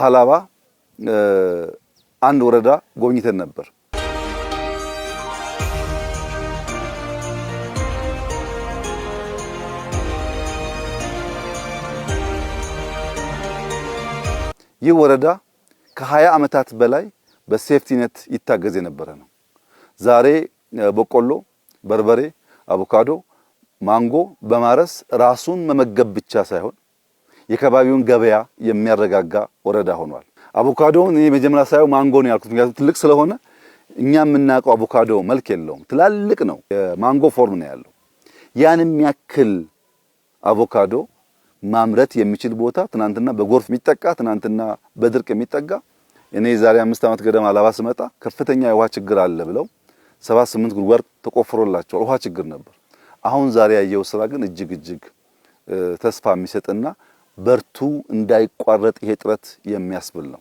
ሀላባ አንድ ወረዳ ጎብኝተን ነበር። ይህ ወረዳ ከ20 ዓመታት በላይ በሴፍቲኔት ይታገዝ የነበረ ነው። ዛሬ በቆሎ፣ በርበሬ፣ አቮካዶ፣ ማንጎ በማረስ ራሱን መመገብ ብቻ ሳይሆን የከባቢውን ገበያ የሚያረጋጋ ወረዳ ሆኗል። አቮካዶውን እኔ መጀመሪያ ሳይው ማንጎ ነው ያልኩት፣ ምክንያቱም ትልቅ ስለሆነ እኛ የምናውቀው አቮካዶ መልክ የለውም፣ ትላልቅ ነው፣ የማንጎ ፎርም ነው ያለው። ያን የሚያክል አቮካዶ ማምረት የሚችል ቦታ ትናንትና በጎርፍ የሚጠቃ ትናንትና በድርቅ የሚጠጋ እኔ ዛሬ 5 ዓመት ገደማ ሀላባ ስመጣ ከፍተኛ የውሃ ችግር አለ ብለው 7-8 ጉድጓድ ተቆፍሮላቸው ውሃ ችግር ነበር። አሁን ዛሬ ያየው ስራ ግን እጅግ ተስፋ የሚሰጥና በርቱ እንዳይቋረጥ ይሄ ጥረት የሚያስብል ነው።